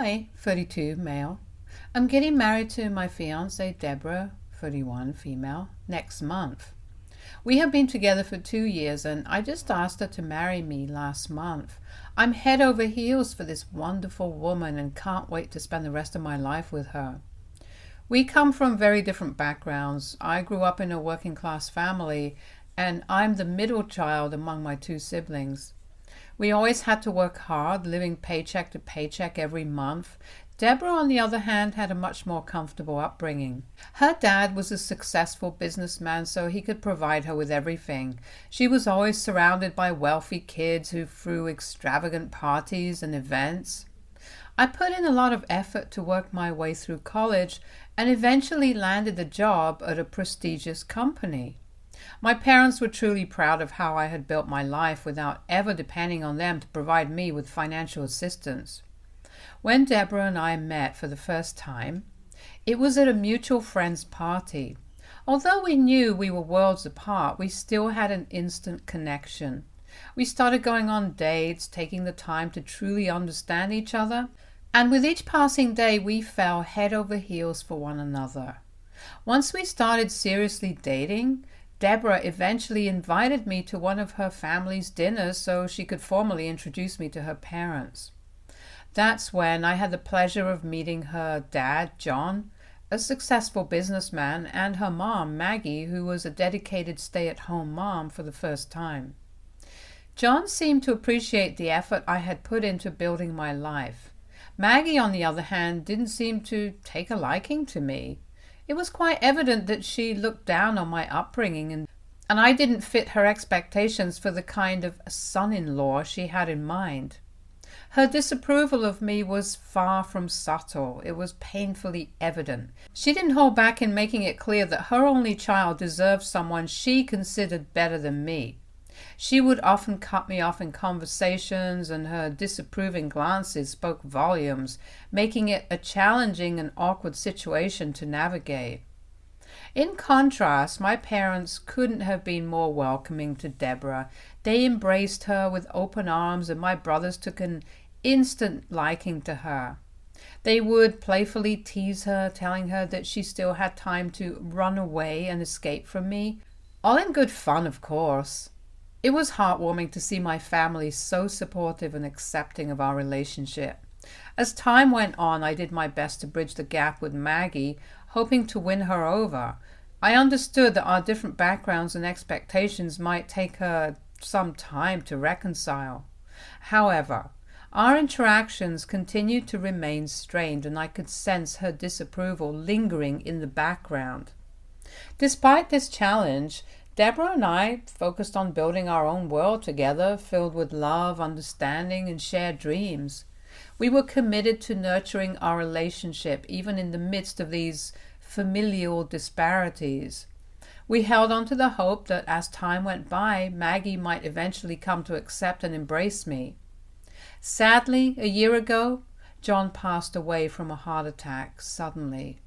Hi, 32, male. I'm getting married to my fiancée, Deborah, 31, female, next month. We have been together for 2 years and I just asked her to marry me last month. I'm head over heels for this wonderful woman and can't wait to spend the rest of my life with her. We come from very different backgrounds. I grew up in a working class family and I'm the middle child among my two siblings. We always had to work hard, living paycheck to paycheck every month. Deborah, on the other hand, had a much more comfortable upbringing. Her dad was a successful businessman, so he could provide her with everything. She was always surrounded by wealthy kids who threw extravagant parties and events. I put in a lot of effort to work my way through college and eventually landed a job at a prestigious company. My parents were truly proud of how I had built my life without ever depending on them to provide me with financial assistance. When Deborah and I met for the first time, it was at a mutual friend's party. Although we knew we were worlds apart, we still had an instant connection. We started going on dates, taking the time to truly understand each other, and with each passing day we fell head over heels for one another. Once we started seriously dating, Deborah eventually invited me to one of her family's dinners so she could formally introduce me to her parents. That's when I had the pleasure of meeting her dad, John, a successful businessman, and her mom, Maggie, who was a dedicated stay-at-home mom for the first time. John seemed to appreciate the effort I had put into building my life. Maggie, on the other hand, didn't seem to take a liking to me. It was quite evident that she looked down on my upbringing and I didn't fit her expectations for the kind of son-in-law she had in mind. Her disapproval of me was far from subtle. It was painfully evident. She didn't hold back in making it clear that her only child deserved someone she considered better than me. She would often cut me off in conversations, and her disapproving glances spoke volumes, making it a challenging and awkward situation to navigate. In contrast, my parents couldn't have been more welcoming to Deborah. They embraced her with open arms, and my brothers took an instant liking to her. They would playfully tease her, telling her that she still had time to run away and escape from me. All in good fun, of course. It was heartwarming to see my family so supportive and accepting of our relationship. As time went on, I did my best to bridge the gap with Maggie, hoping to win her over. I understood that our different backgrounds and expectations might take her some time to reconcile. However, our interactions continued to remain strained, and I could sense her disapproval lingering in the background. Despite this challenge, Deborah and I focused on building our own world together, filled with love, understanding, and shared dreams. We were committed to nurturing our relationship, even in the midst of these familial disparities. We held on to the hope that as time went by, Maggie might eventually come to accept and embrace me. Sadly, a year ago, John passed away from a heart attack suddenly.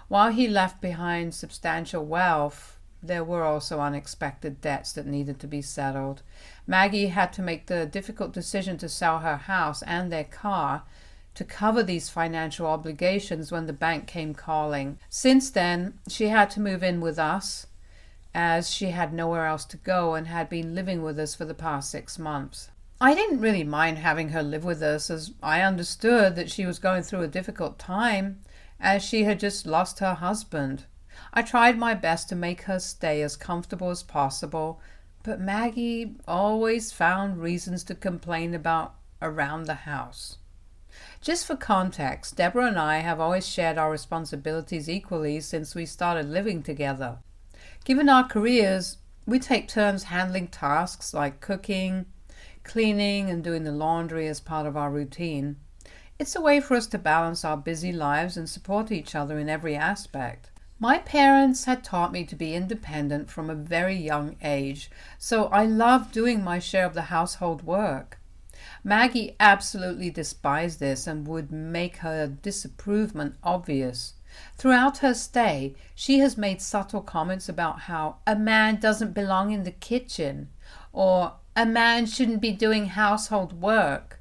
While he left behind substantial wealth, there were also unexpected debts that needed to be settled. Maggie had to make the difficult decision to sell her house and their car to cover these financial obligations when the bank came calling. Since then, she had to move in with us, as she had nowhere else to go and had been living with us for the past 6 months. I didn't really mind having her live with us, as I understood that she was going through a difficult time, as she had just lost her husband. I tried my best to make her stay as comfortable as possible, but Maggie always found reasons to complain about around the house. Just for context, Deborah and I have always shared our responsibilities equally since we started living together. Given our careers, we take turns handling tasks like cooking, cleaning, and doing the laundry as part of our routine. It's a way for us to balance our busy lives and support each other in every aspect. My parents had taught me to be independent from a very young age, so I loved doing my share of the household work. Maggie absolutely despised this and would make her disapproval obvious. Throughout her stay, she has made subtle comments about how a man doesn't belong in the kitchen, or a man shouldn't be doing household work.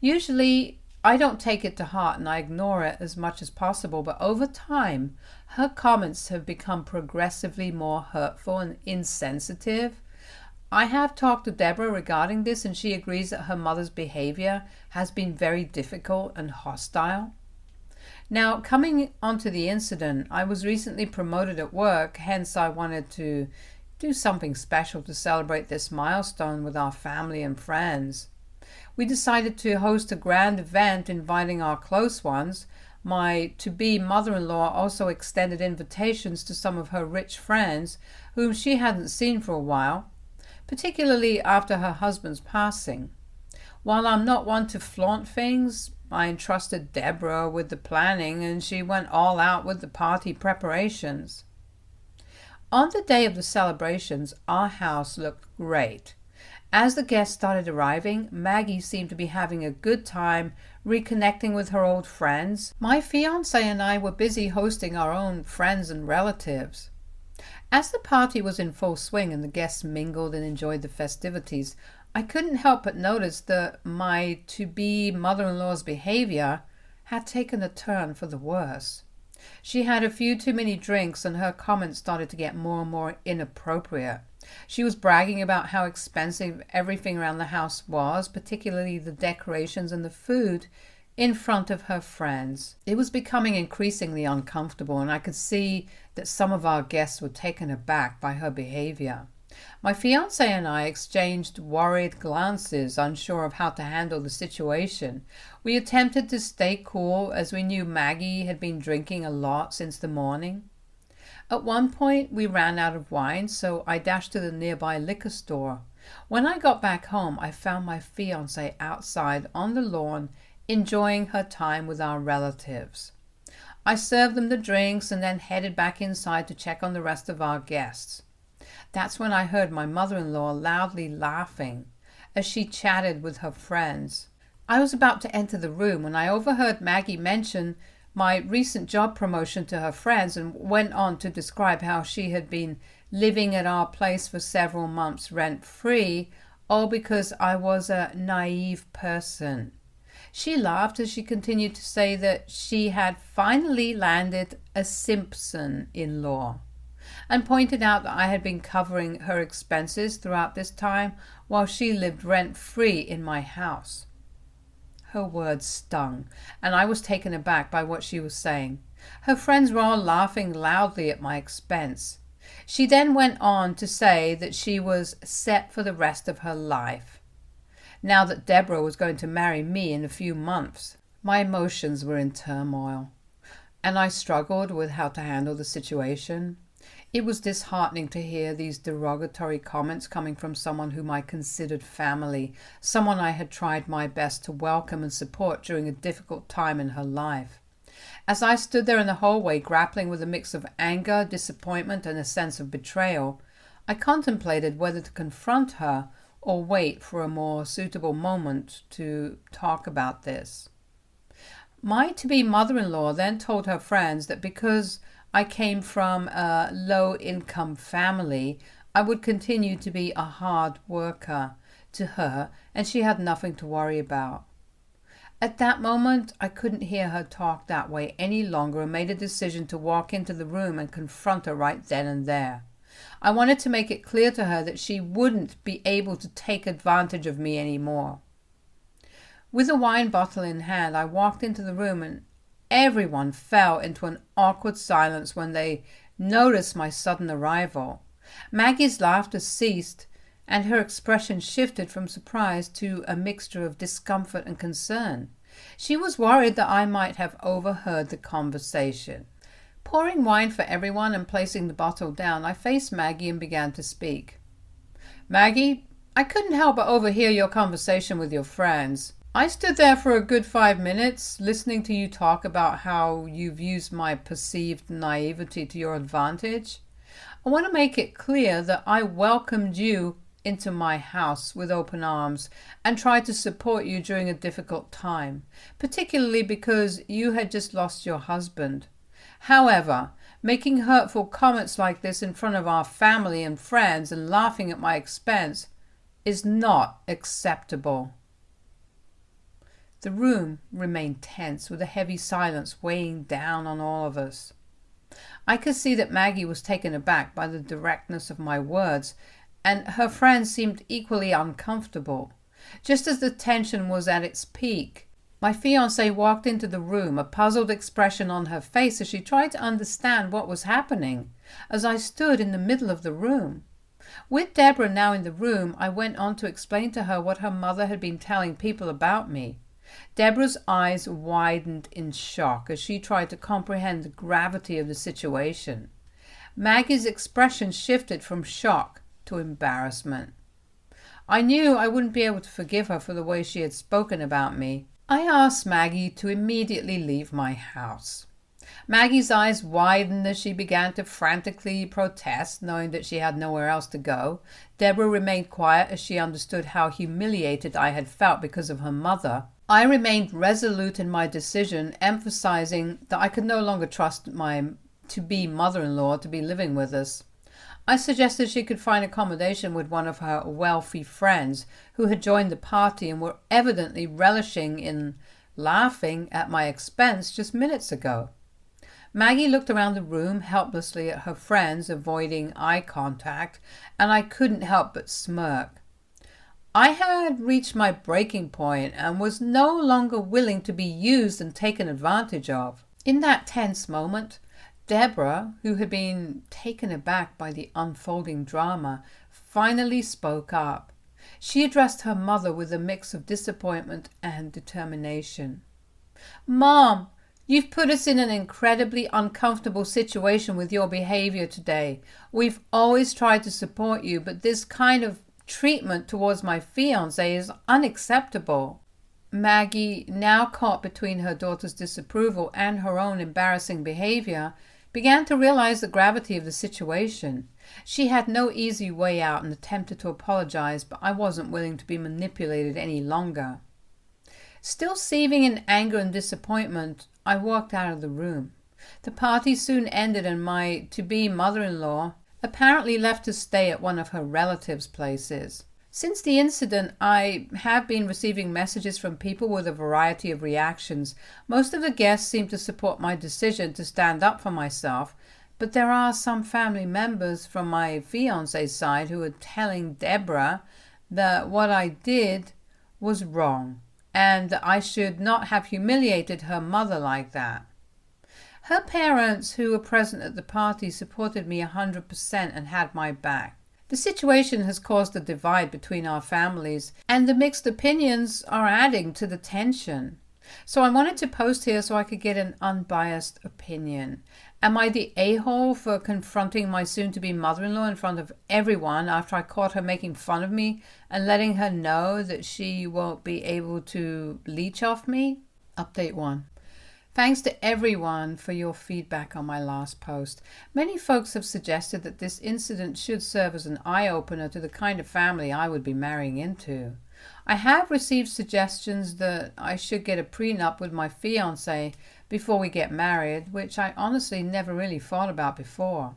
Usually, I don't take it to heart and I ignore it as much as possible, but over time, her comments have become progressively more hurtful and insensitive. I have talked to Deborah regarding this, and she agrees that her mother's behavior has been very difficult and hostile. Now, coming onto the incident, I was recently promoted at work, hence I wanted to do something special to celebrate this milestone with our family and friends. We decided to host a grand event inviting our close ones. My to-be mother-in-law also extended invitations to some of her rich friends whom she hadn't seen for a while, particularly after her husband's passing. While I'm not one to flaunt things, I entrusted Deborah with the planning and she went all out with the party preparations. On the day of the celebrations, our house looked great. As the guests started arriving, Maggie seemed to be having a good time reconnecting with her old friends. My fiancé and I were busy hosting our own friends and relatives. As the party was in full swing and the guests mingled and enjoyed the festivities, I couldn't help but notice that my to-be mother-in-law's behavior had taken a turn for the worse. She had a few too many drinks and her comments started to get more and more inappropriate. She was bragging about how expensive everything around the house was, particularly the decorations and the food, in front of her friends. It was becoming increasingly uncomfortable, and I could see that some of our guests were taken aback by her behavior. My fiancé and I exchanged worried glances, unsure of how to handle the situation. We attempted to stay cool as we knew Maggie had been drinking a lot since the morning. At one point, we ran out of wine, so I dashed to the nearby liquor store. When I got back home, I found my fiancé outside on the lawn, enjoying her time with our relatives. I served them the drinks and then headed back inside to check on the rest of our guests. That's when I heard my mother-in-law loudly laughing as she chatted with her friends. I was about to enter the room when I overheard Maggie mention my recent job promotion to her friends and went on to describe how she had been living at our place for several months rent-free, all because I was a naive person. She laughed as she continued to say that she had finally landed a Simpson-in-law, and pointed out that I had been covering her expenses throughout this time while she lived rent-free in my house. Her words stung, and I was taken aback by what she was saying. Her friends were all laughing loudly at my expense. She then went on to say that she was set for the rest of her life, now that Deborah was going to marry me in a few months. My emotions were in turmoil, and I struggled with how to handle the situation. It was disheartening to hear these derogatory comments coming from someone whom I considered family, someone I had tried my best to welcome and support during a difficult time in her life. As I stood there in the hallway grappling with a mix of anger, disappointment, and a sense of betrayal, I contemplated whether to confront her or wait for a more suitable moment to talk about this. My to-be mother-in-law then told her friends that because I came from a low-income family, I would continue to be a hard worker to her, and she had nothing to worry about. At that moment, I couldn't hear her talk that way any longer and made a decision to walk into the room and confront her right then and there. I wanted to make it clear to her that she wouldn't be able to take advantage of me anymore. With a wine bottle in hand, I walked into the room and everyone fell into an awkward silence when they noticed my sudden arrival. Maggie's laughter ceased, and her expression shifted from surprise to a mixture of discomfort and concern. She was worried that I might have overheard the conversation. Pouring wine for everyone and placing the bottle down, I faced Maggie and began to speak. "Maggie, I couldn't help but overhear your conversation with your friends. I stood there for a good 5 minutes, listening to you talk about how you've used my perceived naivety to your advantage. I want to make it clear that I welcomed you into my house with open arms and tried to support you during a difficult time, particularly because you had just lost your husband. However, making hurtful comments like this in front of our family and friends and laughing at my expense is not acceptable." The room remained tense, with a heavy silence weighing down on all of us. I could see that Maggie was taken aback by the directness of my words, and her friend seemed equally uncomfortable. Just as the tension was at its peak, my fiancée walked into the room, a puzzled expression on her face as she tried to understand what was happening, as I stood in the middle of the room. With Deborah now in the room, I went on to explain to her what her mother had been telling people about me. Deborah's eyes widened in shock as she tried to comprehend the gravity of the situation. Maggie's expression shifted from shock to embarrassment. I knew I wouldn't be able to forgive her for the way she had spoken about me. I asked Maggie to immediately leave my house. Maggie's eyes widened as she began to frantically protest, knowing that she had nowhere else to go. Deborah remained quiet as she understood how humiliated I had felt because of her mother. I remained resolute in my decision, emphasizing that I could no longer trust my to-be mother-in-law to be living with us. I suggested she could find accommodation with one of her wealthy friends who had joined the party and were evidently relishing in laughing at my expense just minutes ago. Maggie looked around the room helplessly at her friends, avoiding eye contact, and I couldn't help but smirk. I had reached my breaking point and was no longer willing to be used and taken advantage of. In that tense moment, Deborah, who had been taken aback by the unfolding drama, finally spoke up. She addressed her mother with a mix of disappointment and determination. "Mom, you've put us in an incredibly uncomfortable situation with your behavior today. We've always tried to support you, but this kind of treatment towards my fiancé is unacceptable." Maggie, now caught between her daughter's disapproval and her own embarrassing behavior, began to realize the gravity of the situation. She had no easy way out and attempted to apologize, but I wasn't willing to be manipulated any longer. Still seething in anger and disappointment, I walked out of the room. The party soon ended and my to-be mother-in-law apparently left to stay at one of her relatives' places. Since the incident, I have been receiving messages from people with a variety of reactions. Most of the guests seem to support my decision to stand up for myself, but there are some family members from my fiancé's side who are telling Deborah that what I did was wrong and that I should not have humiliated her mother like that. Her parents, who were present at the party, supported me 100% and had my back. The situation has caused a divide between our families, and the mixed opinions are adding to the tension. So I wanted to post here so I could get an unbiased opinion. Am I the a-hole for confronting my soon-to-be mother-in-law in front of everyone after I caught her making fun of me and letting her know that she won't be able to leech off me? Update 1. Thanks to everyone for your feedback on my last post. Many folks have suggested that this incident should serve as an eye-opener to the kind of family I would be marrying into. I have received suggestions that I should get a prenup with my fiancé before we get married, which I honestly never really thought about before.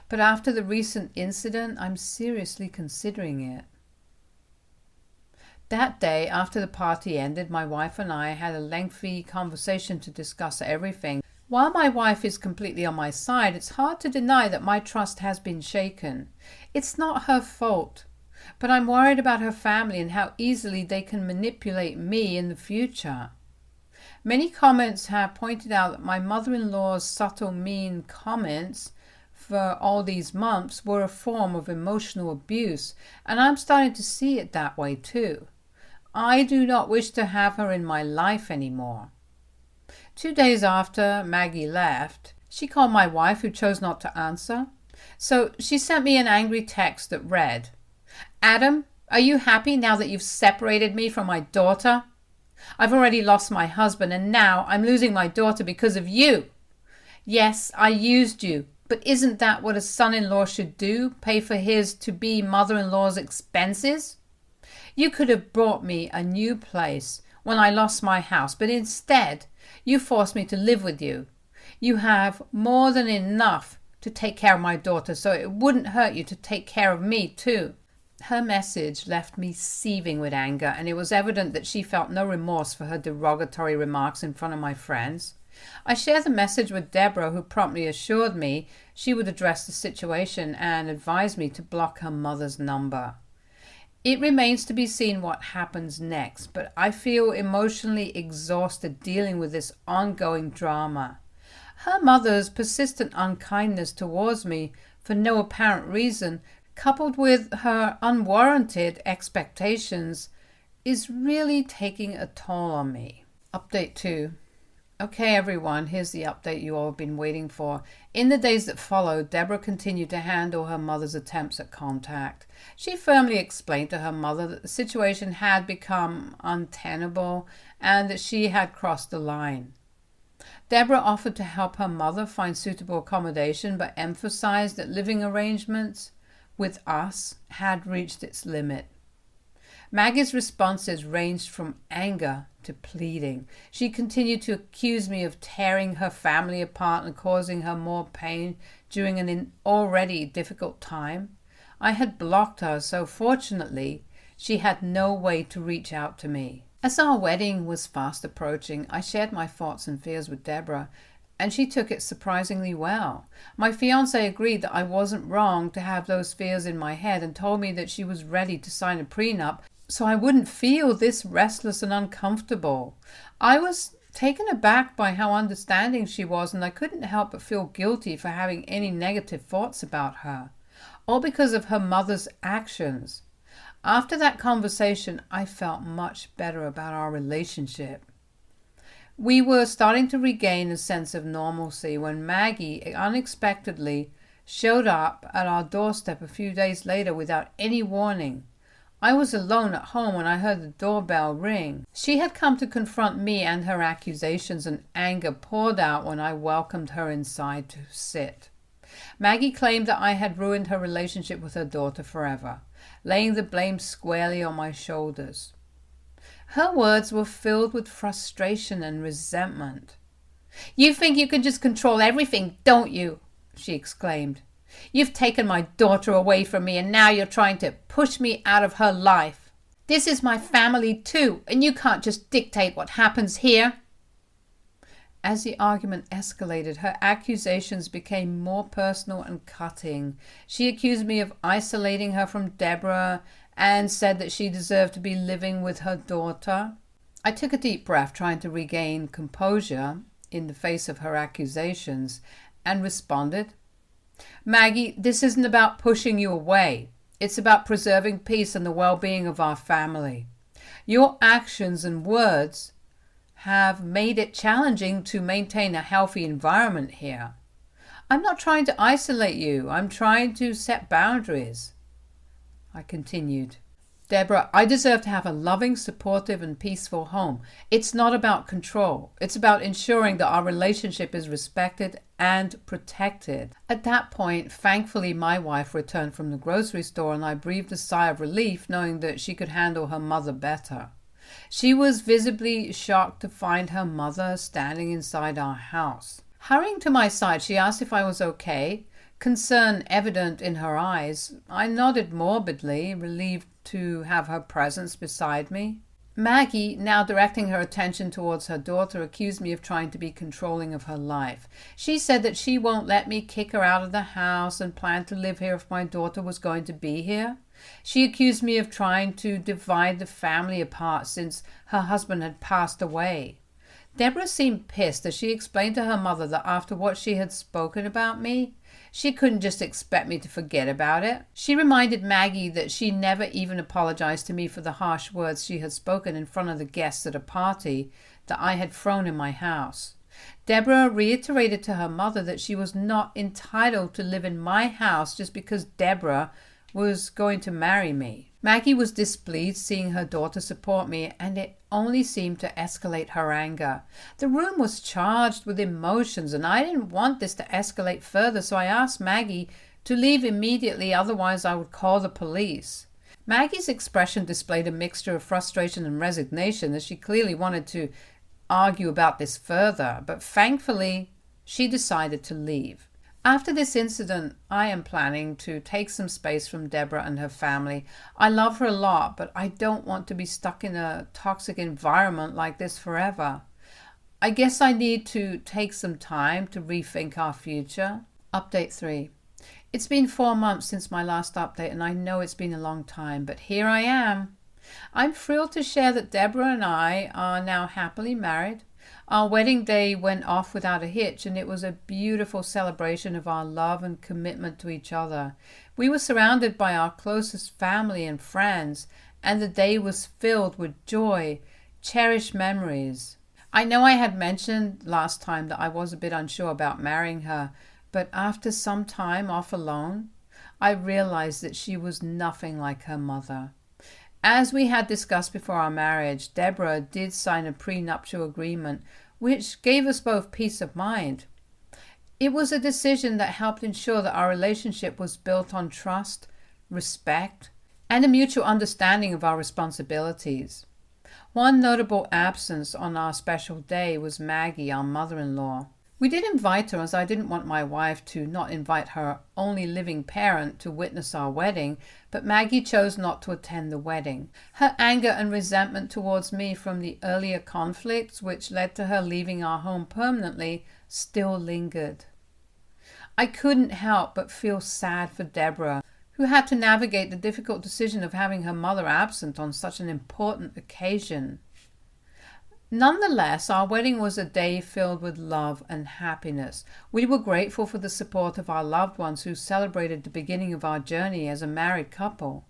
But after the recent incident, I'm seriously considering it. That day, after the party ended, my wife and I had a lengthy conversation to discuss everything. While my wife is completely on my side, it's hard to deny that my trust has been shaken. It's not her fault, but I'm worried about her family and how easily they can manipulate me in the future. Many comments have pointed out that my mother-in-law's subtle mean comments for all these months were a form of emotional abuse, and I'm starting to see it that way too. I do not wish to have her in my life anymore. 2 days after Maggie left, she called my wife, who chose not to answer. So she sent me an angry text that read, "Adam, are you happy now that you've separated me from my daughter? I've already lost my husband and now I'm losing my daughter because of you. Yes, I used you, but isn't that what a son-in-law should do? Pay for his to-be mother-in-law's expenses? You could have bought me a new place when I lost my house, but instead you forced me to live with you. You have more than enough to take care of my daughter, so it wouldn't hurt you to take care of me too." Her message left me seething with anger, and it was evident that she felt no remorse for her derogatory remarks in front of my friends. I shared the message with Deborah, who promptly assured me she would address the situation and advised me to block her mother's number. It remains to be seen what happens next, but I feel emotionally exhausted dealing with this ongoing drama. Her mother's persistent unkindness towards me for no apparent reason, coupled with her unwarranted expectations, is really taking a toll on me. Update 2. Okay, everyone, here's the update you all have been waiting for. In the days that followed, Deborah continued to handle her mother's attempts at contact. She firmly explained to her mother that the situation had become untenable and that she had crossed the line. Deborah offered to help her mother find suitable accommodation, but emphasized that living arrangements with us had reached its limit. Maggie's responses ranged from anger to pleading. She continued to accuse me of tearing her family apart and causing her more pain during an already difficult time. I had blocked her, so fortunately, she had no way to reach out to me. As our wedding was fast approaching, I shared my thoughts and fears with Deborah, and she took it surprisingly well. My fiancé agreed that I wasn't wrong to have those fears in my head and told me that she was ready to sign a prenup so I wouldn't feel this restless and uncomfortable. I was taken aback by how understanding she was, and I couldn't help but feel guilty for having any negative thoughts about her, all because of her mother's actions. After that conversation, I felt much better about our relationship. We were starting to regain a sense of normalcy when Maggie unexpectedly showed up at our doorstep a few days later without any warning. I was alone at home when I heard the doorbell ring. She had come to confront me, and her accusations and anger poured out when I welcomed her inside to sit. Maggie claimed that I had ruined her relationship with her daughter forever, laying the blame squarely on my shoulders. Her words were filled with frustration and resentment. "You think you can just control everything, don't you?" she exclaimed. "You've taken my daughter away from me, and now you're trying to push me out of her life. This is my family too, and you can't just dictate what happens here." As the argument escalated, her accusations became more personal and cutting. She accused me of isolating her from Deborah and said that she deserved to be living with her daughter. I took a deep breath, trying to regain composure in the face of her accusations, and responded, "Maggie, this isn't about pushing you away. It's about preserving peace and the well-being of our family. Your actions and words have made it challenging to maintain a healthy environment here. I'm not trying to isolate you. I'm trying to set boundaries." I continued, "Deborah, I deserve to have a loving, supportive, and peaceful home. It's not about control. It's about ensuring that our relationship is respected and protected." At that point, thankfully, my wife returned from the grocery store, and I breathed a sigh of relief knowing that she could handle her mother better. She was visibly shocked to find her mother standing inside our house. Hurrying to my side, she asked if I was okay, concern evident in her eyes. I nodded morbidly, relieved to have her presence beside me. Maggie, now directing her attention towards her daughter, accused me of trying to be controlling of her life. She said that she won't let me kick her out of the house and planned to live here if my daughter was going to be here. She accused me of trying to divide the family apart since her husband had passed away. Deborah seemed pissed as she explained to her mother that after what she had spoken about me, she couldn't just expect me to forget about it. She reminded Maggie that she never even apologized to me for the harsh words she had spoken in front of the guests at a party that I had thrown in my house. Deborah reiterated to her mother that she was not entitled to live in my house just because Deborah was going to marry me. Maggie was displeased seeing her daughter support me, and it only seemed to escalate her anger. The room was charged with emotions, and I didn't want this to escalate further, so I asked Maggie to leave immediately, otherwise I would call the police. Maggie's expression displayed a mixture of frustration and resignation, as she clearly wanted to argue about this further, but thankfully she decided to leave. After this incident, I am planning to take some space from Deborah and her family. I love her a lot, but I don't want to be stuck in a toxic environment like this forever. I guess I need to take some time to rethink our future. Update 3. It's been 4 months since my last update, and I know it's been a long time, but here I am. I'm thrilled to share that Deborah and I are now happily married. Our wedding day went off without a hitch, and it was a beautiful celebration of our love and commitment to each other. We were surrounded by our closest family and friends, and the day was filled with joy, cherished memories. I know I had mentioned last time that I was a bit unsure about marrying her, but after some time off alone, I realized that she was nothing like her mother. As we had discussed before our marriage, Deborah did sign a prenuptial agreement, which gave us both peace of mind. It was a decision that helped ensure that our relationship was built on trust, respect, and a mutual understanding of our responsibilities. One notable absence on our special day was Maggie, our mother-in-law. We did invite her, as I didn't want my wife to not invite her only living parent to witness our wedding, but Maggie chose not to attend the wedding. Her anger and resentment towards me from the earlier conflicts, which led to her leaving our home permanently, still lingered. I couldn't help but feel sad for Deborah, who had to navigate the difficult decision of having her mother absent on such an important occasion. Nonetheless, our wedding was a day filled with love and happiness. We were grateful for the support of our loved ones who celebrated the beginning of our journey as a married couple.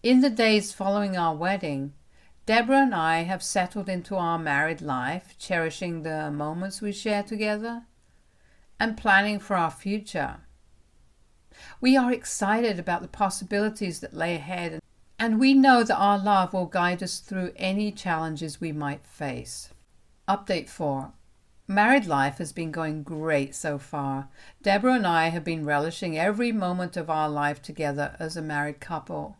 In the days following our wedding, Deborah and I have settled into our married life, cherishing the moments we share together and planning for our future. We are excited about the possibilities that lay ahead, and we know that our love will guide us through any challenges we might face. Update 4. Married life has been going great so far. Deborah and I have been relishing every moment of our life together as a married couple.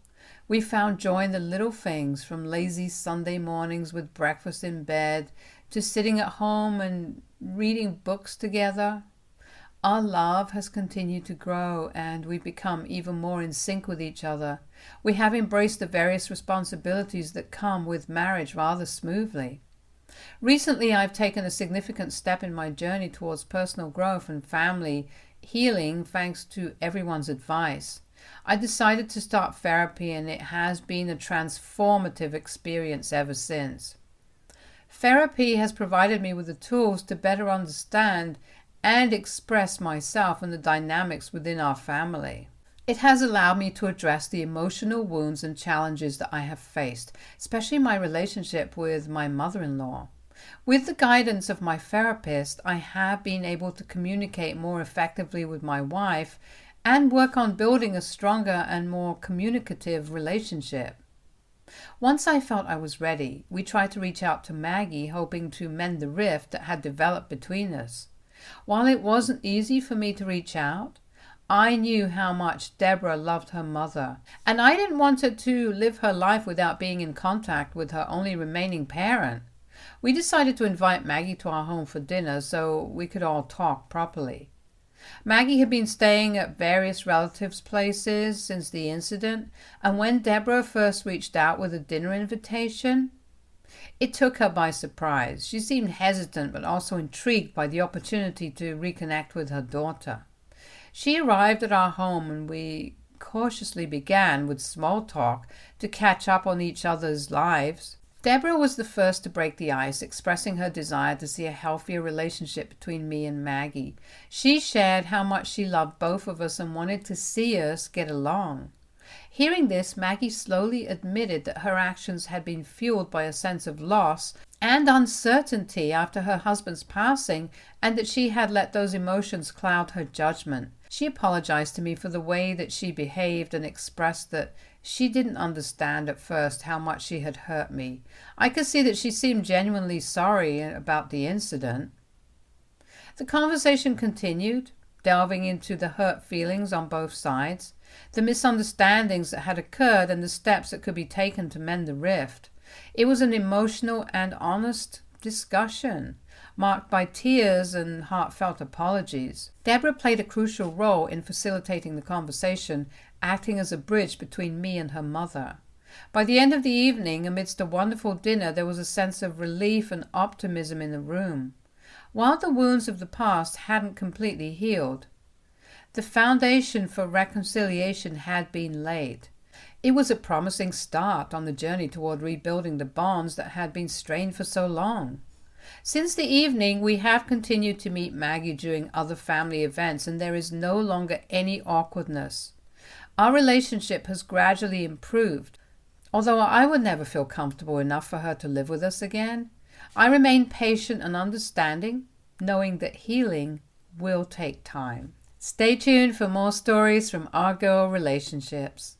We found joy in the little things, from lazy Sunday mornings with breakfast in bed to sitting at home and reading books together. Our love has continued to grow, and we've become even more in sync with each other. We have embraced the various responsibilities that come with marriage rather smoothly. Recently, I've taken a significant step in my journey towards personal growth and family healing thanks to everyone's advice. I decided to start therapy, and it has been a transformative experience ever since. Therapy has provided me with the tools to better understand and express myself and the dynamics within our family. It has allowed me to address the emotional wounds and challenges that I have faced, especially my relationship with my mother-in-law. With the guidance of my therapist, I have been able to communicate more effectively with my wife and work on building a stronger and more communicative relationship. Once I felt I was ready, we tried to reach out to Maggie, hoping to mend the rift that had developed between us. While it wasn't easy for me to reach out, I knew how much Deborah loved her mother, and I didn't want her to live her life without being in contact with her only remaining parent. We decided to invite Maggie to our home for dinner so we could all talk properly. Maggie had been staying at various relatives' places since the incident, and when Deborah first reached out with a dinner invitation, it took her by surprise. She seemed hesitant but also intrigued by the opportunity to reconnect with her daughter. She arrived at our home, and we cautiously began with small talk to catch up on each other's lives. Deborah was the first to break the ice, expressing her desire to see a healthier relationship between me and Maggie. She shared how much she loved both of us and wanted to see us get along. Hearing this, Maggie slowly admitted that her actions had been fueled by a sense of loss and uncertainty after her husband's passing, and that she had let those emotions cloud her judgment. She apologized to me for the way that she behaved and expressed that she didn't understand at first how much she had hurt me. I could see that she seemed genuinely sorry about the incident. The conversation continued, delving into the hurt feelings on both sides, the misunderstandings that had occurred, and the steps that could be taken to mend the rift. It was an emotional and honest discussion. marked by tears and heartfelt apologies. Deborah played a crucial role in facilitating the conversation, acting as a bridge between me and her mother. By the end of the evening, amidst a wonderful dinner, there was a sense of relief and optimism in the room. While the wounds of the past hadn't completely healed, the foundation for reconciliation had been laid. It was a promising start on the journey toward rebuilding the bonds that had been strained for so long. Since the evening, we have continued to meet Maggie during other family events, and there is no longer any awkwardness. Our relationship has gradually improved. Although I would never feel comfortable enough for her to live with us again, I remain patient and understanding, knowing that healing will take time. Stay tuned for more stories from our girl relationships.